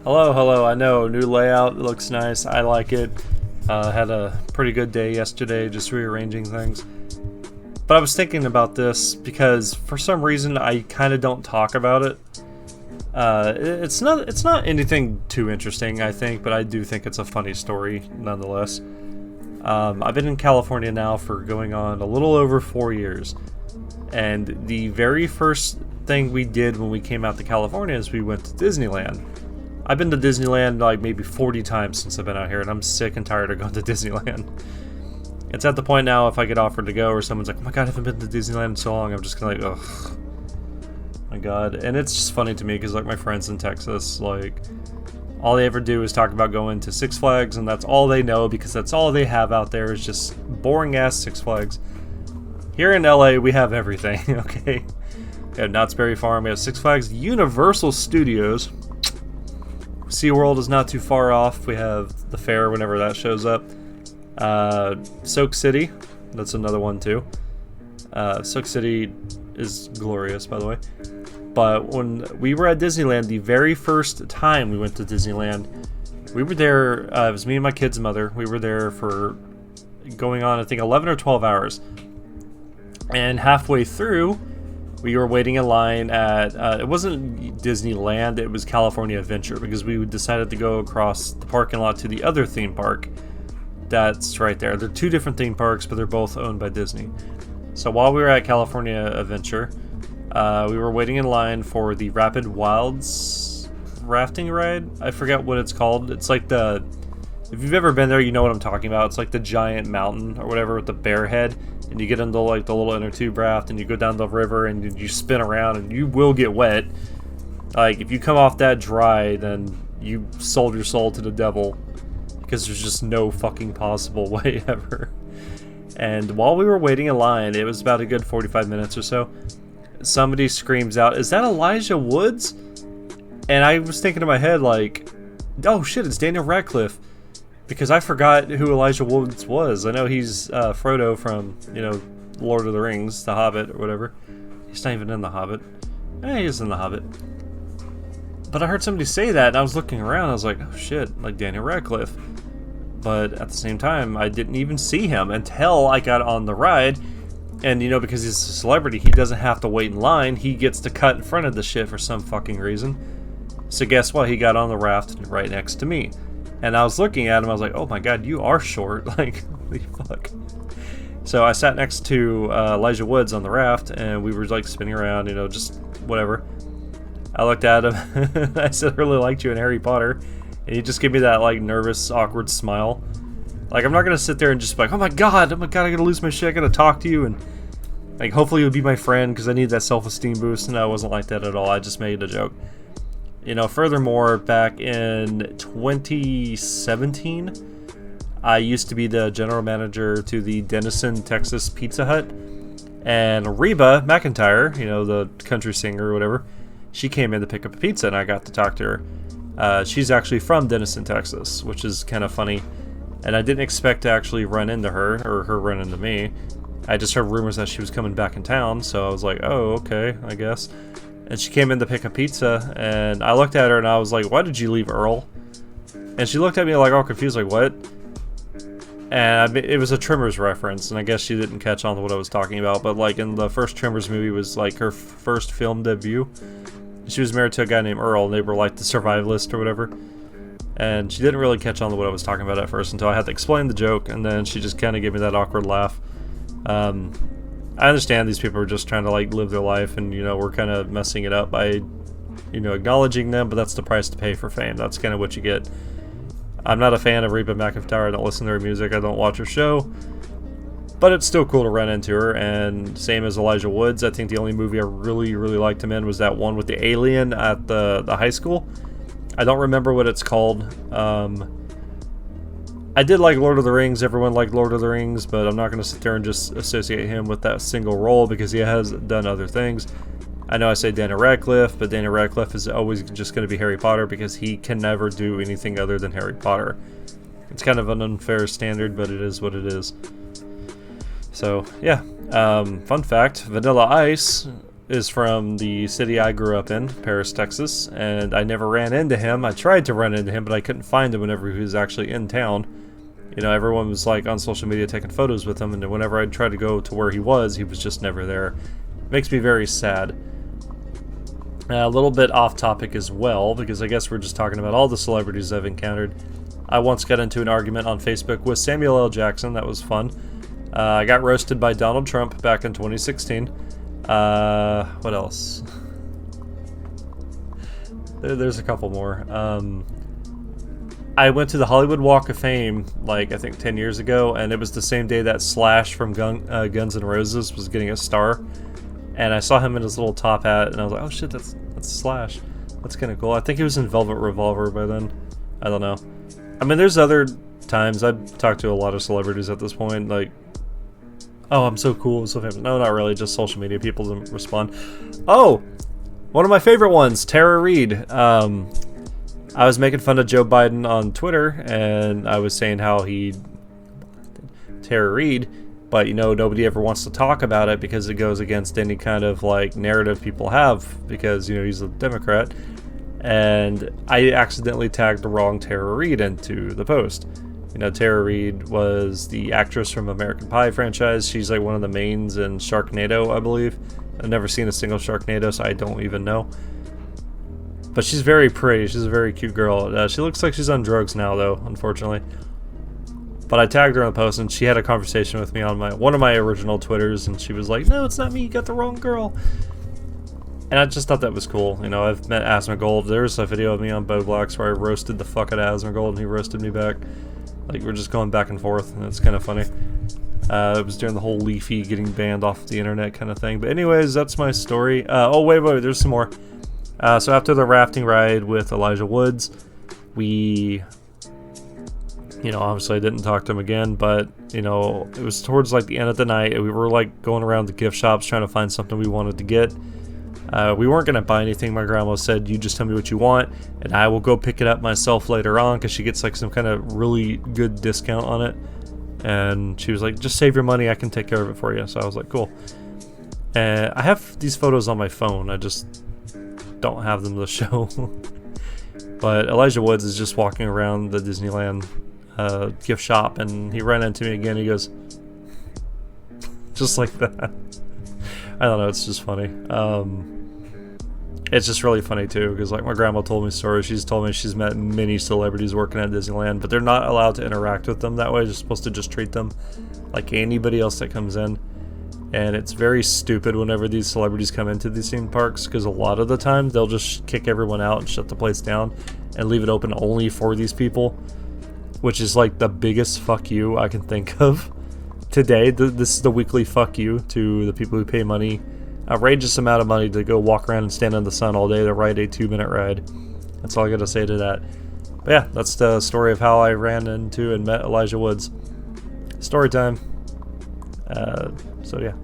Hello, hello. I know, new layout. It looks nice. I like it. Had a pretty good day yesterday, just rearranging things. But I was thinking about this because for some reason I kind of don't talk about it. It's not anything too interesting, I think, but I do think it's a funny story nonetheless. I've been in California now for going on a little over 4 years, and the very first thing we did when we came out to California is we went to Disneyland. I've been to Disneyland like maybe 40 times since I've been out here, and I'm sick and tired of going to Disneyland. It's at the point now, if I get offered to go or someone's like, oh my god, I haven't been to Disneyland in so long, I'm just kind of like, ugh. My god. And it's just funny to me because like my friends in Texas, like, all they ever do is talk about going to Six Flags, and that's all they know because that's all they have out there is just boring ass Six Flags. Here in LA, we have everything, okay? We have Knott's Berry Farm, we have Six Flags, Universal Studios. SeaWorld is not too far off. We have the fair whenever that shows up. Soak City, that's another one too. Soak City is glorious, by the way. But when we were at Disneyland, the very first time we went to Disneyland, we were there, it was me and my kid's mother. We were there for going on, I think, 11 or 12 hours. And halfway through, we were waiting in line at, it wasn't Disneyland, it was California Adventure, because we decided to go across the parking lot to the other theme park that's right there. They're two different theme parks, but they're both owned by Disney. So while we were at California Adventure, we were waiting in line for the Rapid Wilds rafting ride. I forget what it's called. It's like the... If you've ever been there, you know what I'm talking about. It's like the giant mountain or whatever with the bear head. And you get into like the little inner tube raft and you go down the river and you spin around and you will get wet. Like, if you come off that dry, then you sold your soul to the devil. Because there's just no fucking possible way ever. And while we were waiting in line, it was about a good 45 minutes or so, somebody screams out, "Is that Elijah Woods?" And I was thinking in my head like, oh shit, it's Daniel Radcliffe. Because I forgot who Elijah Woods was. I know he's Frodo from, you know, Lord of the Rings, The Hobbit, or whatever. He's not even in The Hobbit. He is in The Hobbit. But I heard somebody say that, and I was looking around, I was like, oh shit, like Daniel Radcliffe. But at the same time, I didn't even see him until I got on the ride. And, you know, because he's a celebrity, he doesn't have to wait in line. He gets to cut in front of the shit for some fucking reason. So guess what? He got on the raft right next to me. And I was looking at him, I was like, oh my god, you are short. Like, holy fuck. So I sat next to Elijah Woods on the raft, and we were like spinning around, you know, just whatever. I looked at him, I said, I really liked you in Harry Potter. And he just gave me that like nervous, awkward smile. Like, I'm not gonna sit there and just be like, oh my god, I gotta lose my shit, I gotta talk to you, and like, hopefully you'll be my friend, because I need that self-esteem boost. And I wasn't like that at all, I just made a joke. You know, furthermore, back in 2017, I used to be the general manager to the Denison, Texas Pizza Hut. And Reba McEntire, you know, the country singer or whatever, she came in to pick up a pizza, and I got to talk to her. She's actually from Denison, Texas, which is kind of funny. And I didn't expect to actually run into her, or her run into me. I just heard rumors that she was coming back in town, so I was like, oh, okay, I guess. And she came in to pick up pizza, and I looked at her and I was like, why did you leave Earl? And she looked at me like all confused, like, what? And it was a Tremors reference, and I guess she didn't catch on to what I was talking about, but like in the first Tremors movie was like her first film debut. She was married to a guy named Earl, and they were like the survivalist or whatever. And she didn't really catch on to what I was talking about at first until I had to explain the joke, and then she just kind of gave me that awkward laugh. I understand these people are just trying to like live their life, and you know, we're kind of messing it up by, you know, acknowledging them, but that's the price to pay for fame. That's kind of what you get. I'm not a fan of Reba McEntire. I don't listen to her music. I don't watch her show. But it's still cool to run into her, and same as Elijah Woods. I think the only movie I really liked him in was that one with the alien at the high school. I don't remember what it's called. I did like Lord of the Rings. Everyone liked Lord of the Rings, but I'm not going to sit there and just associate him with that single role because he has done other things. I know I say Daniel Radcliffe, but Daniel Radcliffe is always just going to be Harry Potter because he can never do anything other than Harry Potter. It's kind of an unfair standard, but it is what it is. So, yeah. Fun fact, Vanilla Ice is from the city I grew up in, Paris, Texas, and I never ran into him. I tried to run into him, but I couldn't find him whenever he was actually in town. You know, everyone was like on social media taking photos with him, and whenever I tried to go to where he was just never there. Makes me very sad. A little bit off topic as well, because I guess we're just talking about all the celebrities I've encountered. I once got into an argument on Facebook with Samuel L. Jackson. That was fun. I got roasted by Donald Trump back in 2016. What else? There's a couple more. I went to the Hollywood Walk of Fame, like, I think 10 years ago, and it was the same day that Slash from Guns N' Roses was getting a star. And I saw him in his little top hat, and I was like, oh shit, that's Slash. That's kind of cool. I think he was in Velvet Revolver by then. I don't know. I mean, there's other times. I've talked to a lot of celebrities at this point, like, oh, I'm so cool, I'm so famous. No, not really, just social media people didn't respond. Oh, one of my favorite ones, Tara Reid. I was making fun of Joe Biden on Twitter, and I was saying how Tara Reid, but, you know, nobody ever wants to talk about it because it goes against any kind of, like, narrative people have, because, you know, he's a Democrat. And I accidentally tagged the wrong Tara Reid into the post. You know, Tara Reid was the actress from American Pie franchise. She's like one of the mains in Sharknado, I believe. I've never seen a single Sharknado, so I don't even know. But she's very pretty. She's a very cute girl. She looks like she's on drugs now, though, unfortunately. But I tagged her on the post, and she had a conversation with me on one of my original Twitters, and she was like, "No, it's not me. You got the wrong girl." And I just thought that was cool. You know, I've met Asmongold. There's a video of me on Boblocks where I roasted the fuck out of Asmongold, and he roasted me back. Like, we're just going back and forth, and it's kind of funny. It was during the whole Leafy getting banned off the internet kind of thing. But anyways, that's my story. Oh, wait, there's some more. So after the rafting ride with Elijah Woods, we, you know, obviously I didn't talk to him again, but, you know, it was towards, like, the end of the night, and we were, like, going around the gift shops trying to find something we wanted to get. We weren't going to buy anything. My grandma said, you just tell me what you want, and I will go pick it up myself later on, because she gets, like, some kind of really good discount on it. And she was like, just save your money, I can take care of it for you. So I was like, cool. And I have these photos on my phone. I just don't have them to show. But Elijah Woods is just walking around the Disneyland gift shop, and he ran into me again. He goes, just like that. I don't know, it's just funny. It's just really funny too, because like my grandma told me stories. She's told me she's met many celebrities working at Disneyland, but they're not allowed to interact with them that way. You're supposed to just treat them like anybody else that comes in. And it's very stupid whenever these celebrities come into these theme parks, because a lot of the time they'll just kick everyone out and shut the place down and leave it open only for these people, which is like the biggest fuck you I can think of. Today, this is the weekly fuck you to the people who pay money, outrageous amount of money, to go walk around and stand in the sun all day to ride a 2-minute ride. That's all I gotta say to that. But yeah, that's the story of how I ran into and met Elijah Woods. Story time. So yeah.